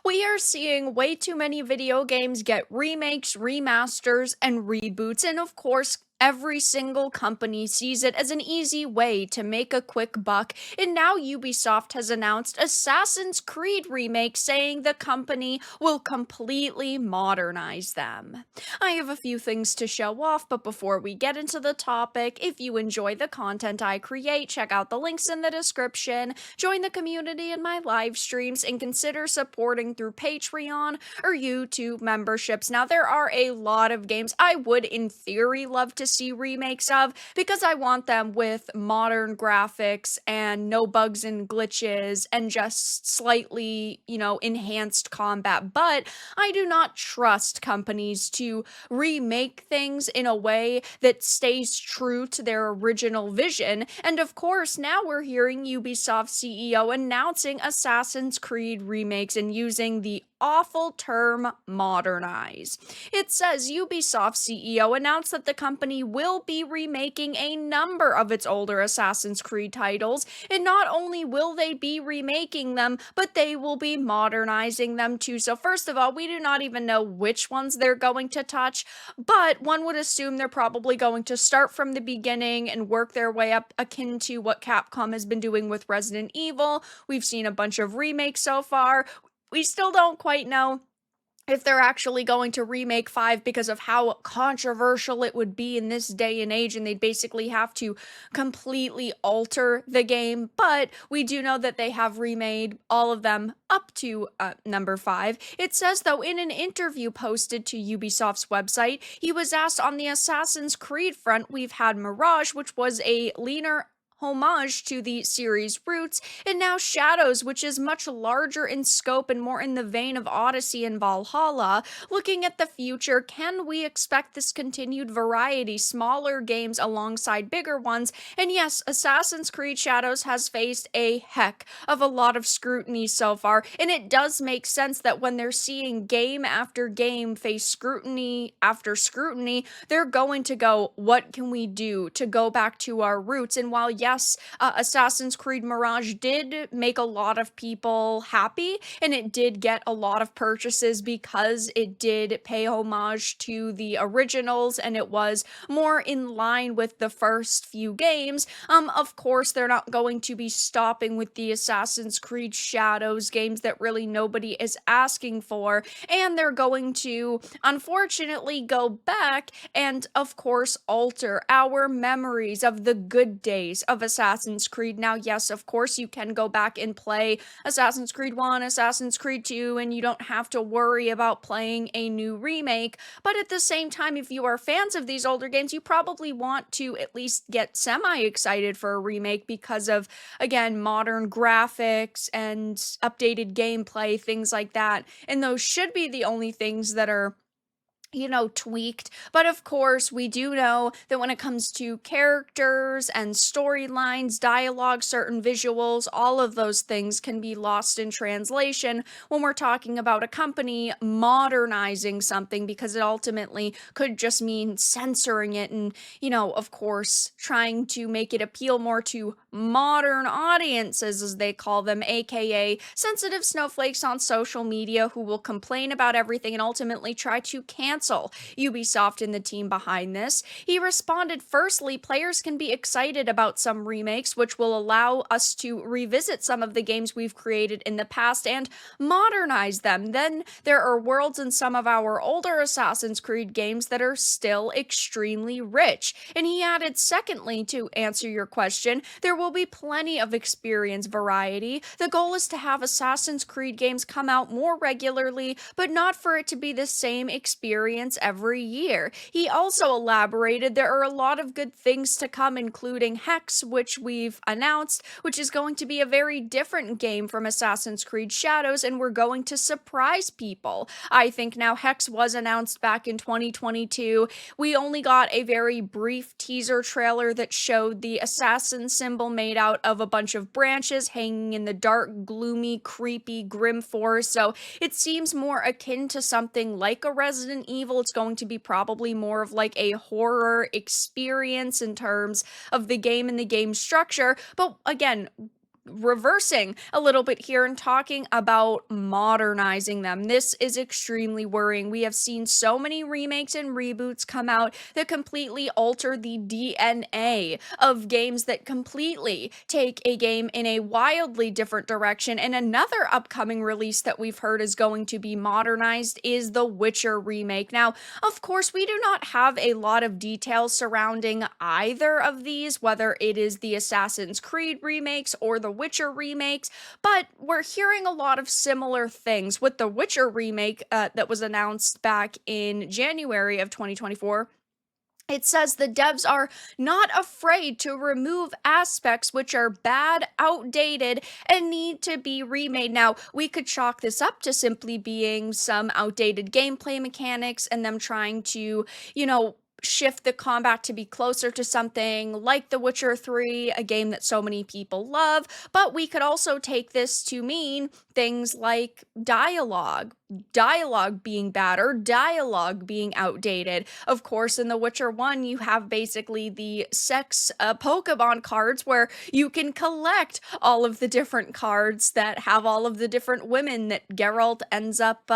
We are seeing way too many video games get remakes, remasters, and reboots, and of course, every single company sees it as an easy way to make a quick buck. And now Ubisoft has announced Assassin's Creed remake, saying the company will completely modernize them. I have a few things to show off, but before we get into the topic, if you enjoy the content I create, check out the links in the description, join the community in my live streams, and consider supporting through Patreon or YouTube memberships. Now, there are a lot of games I would, in theory, love to see remakes of because I want them with modern graphics and no bugs and glitches and just slightly, enhanced combat. But I do not trust companies to remake things in a way that stays true to their original vision. And of course, now we're hearing Ubisoft CEO announcing Assassin's Creed remakes and using the awful term modernize. It says Ubisoft CEO announced that the company will be remaking a number of its older Assassin's Creed titles, and not only will they be remaking them, but they will be modernizing them too. So first of all, we do not even know which ones they're going to touch, but one would assume they're probably going to start from the beginning and work their way up, akin to what Capcom has been doing with Resident Evil. We've seen a bunch of remakes so far. We still don't quite know if they're actually going to remake 5 because of how controversial it would be in this day and age, and they'd basically have to completely alter the game. But we do know that they have remade all of them up to number 5. It says, though, in an interview posted to Ubisoft's website, he was asked, on the Assassin's Creed front, we've had Mirage, which was a leaner homage to the series' roots, and now Shadows, which is much larger in scope and more in the vein of Odyssey and Valhalla. Looking at the future, can we expect this continued variety, smaller games alongside bigger ones? And yes, Assassin's Creed Shadows has faced a heck of a lot of scrutiny so far, and it does make sense that when they're seeing game after game face scrutiny after scrutiny, they're going to go, what can we do to go back to our roots? And while yes, Assassin's Creed Mirage did make a lot of people happy, and it did get a lot of purchases because it did pay homage to the originals and it was more in line with the first few games. Of course, they're not going to be stopping with the Assassin's Creed Shadows games that really nobody is asking for, and they're going to, unfortunately, go back and, of course, alter our memories of the good days of Assassin's Creed. Now, yes, of course, you can go back and play Assassin's Creed 1, Assassin's Creed 2, and you don't have to worry about playing a new remake. But at the same time, if you are fans of these older games, you probably want to at least get semi-excited for a remake because of, again, modern graphics and updated gameplay, things like that. And those should be the only things that are tweaked. But of course, we do know that when it comes to characters and storylines, dialogue, certain visuals, all of those things can be lost in translation when we're talking about a company modernizing something, because it ultimately could just mean censoring it and, of course, trying to make it appeal more to modern audiences, as they call them, aka sensitive snowflakes on social media who will complain about everything and ultimately try to cancel Ubisoft and the team behind this. He responded, firstly, players can be excited about some remakes, which will allow us to revisit some of the games we've created in the past and modernize them. Then there are worlds in some of our older Assassin's Creed games that are still extremely rich. And he added, secondly, to answer your question, there will be plenty of experience variety. The goal is to have Assassin's Creed games come out more regularly, but not for it to be the same experience every year. He also elaborated there are a lot of good things to come, including Hex, which we've announced, which is going to be a very different game from Assassin's Creed Shadows, and we're going to surprise people. I think now Hex was announced back in 2022. We only got a very brief teaser trailer that showed the assassin symbol made out of a bunch of branches hanging in the dark, gloomy, creepy, grim forest, so it seems more akin to something like a Resident Evil. It's going to be probably more of like a horror experience in terms of the game and the game structure. But again, reversing a little bit here and talking about modernizing them. This is extremely worrying. We have seen so many remakes and reboots come out that completely alter the DNA of games, that completely take a game in a wildly different direction. And another upcoming release that we've heard is going to be modernized is the Witcher remake. Now, of course, we do not have a lot of details surrounding either of these, whether it is the Assassin's Creed remakes or the Witcher remakes, but we're hearing a lot of similar things. With the Witcher remake that was announced back in January of 2024, it says the devs are not afraid to remove aspects which are bad, outdated, and need to be remade. Now, we could chalk this up to simply being some outdated gameplay mechanics and them trying to, shift the combat to be closer to something like The Witcher 3, a game that so many people love. But we could also take this to mean things like dialogue being bad or dialogue being outdated. Of course, in The Witcher 1, you have basically the sex Pokemon cards where you can collect all of the different cards that have all of the different women that Geralt ends up,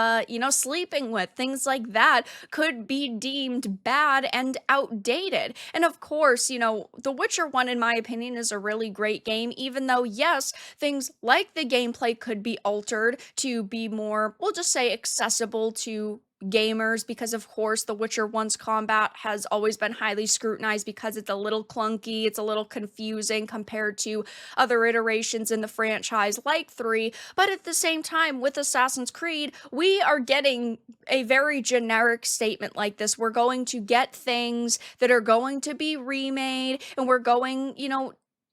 sleeping with. Things like that could be deemed bad and outdated. And of course, The Witcher 1, in my opinion, is a really great game, even though, yes, things like the gameplay could be altered to be more, we'll just say, accessible to gamers, because of course The Witcher 1's combat has always been highly scrutinized because it's a little clunky, it's a little confusing compared to other iterations in the franchise like 3. But at the same time, with Assassin's Creed, we are getting a very generic statement like this. We're going to get things that are going to be remade, and we're going,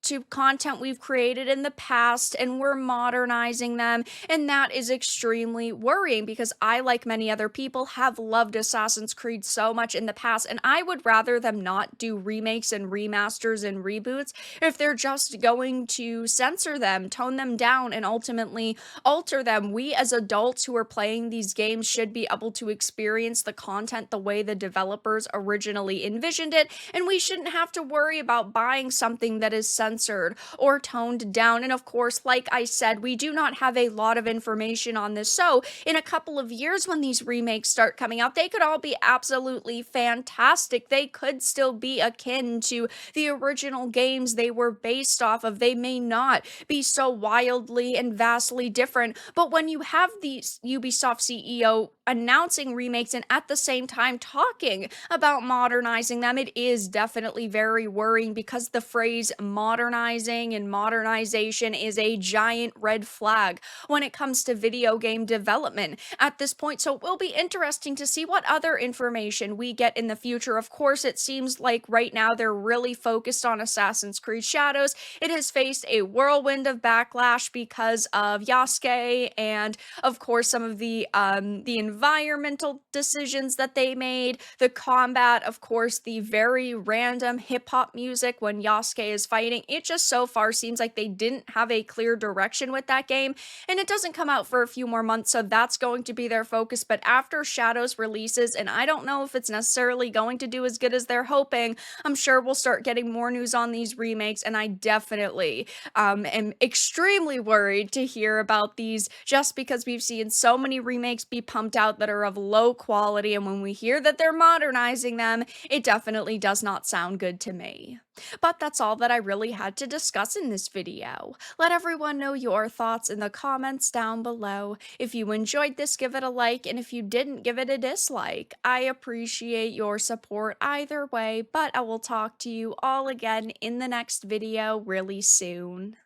to content we've created in the past, and we're modernizing them. And that is extremely worrying, because I, like many other people, have loved Assassin's Creed so much in the past, and I would rather them not do remakes and remasters and reboots if they're just going to censor them, tone them down, and ultimately alter them. We as adults who are playing these games should be able to experience the content the way the developers originally envisioned it, and we shouldn't have to worry about buying something that is censored or toned down. And of course, like I said, we do not have a lot of information on this. So in a couple of years, when these remakes start coming out, they could all be absolutely fantastic. They could still be akin to the original games they were based off of. They may not be so wildly and vastly different. But when you have the Ubisoft CEO announcing remakes and at the same time talking about modernizing them, it is definitely very worrying, because the phrase modernizing and modernization is a giant red flag when it comes to video game development at this point. So it will be interesting to see what other information we get in the future. Of course, it seems like right now they're really focused on Assassin's Creed Shadows. It has faced a whirlwind of backlash because of Yasuke, and of course some of the environmental decisions that they made, the combat, of course, the very random hip hop music when Yasuke is fighting. It just so far seems like they didn't have a clear direction with that game, and it doesn't come out for a few more months, so that's going to be their focus. But after Shadows releases, and I don't know if it's necessarily going to do as good as they're hoping, I'm sure we'll start getting more news on these remakes, and I definitely am extremely worried to hear about these, just because we've seen so many remakes be pumped out that are of low quality, and when we hear that they're modernizing them, it definitely does not sound good to me. But that's all that I really had to discuss in this video. Let everyone know your thoughts in the comments down below. If you enjoyed this, give it a like, and if you didn't, give it a dislike. I appreciate your support either way, but I will talk to you all again in the next video really soon.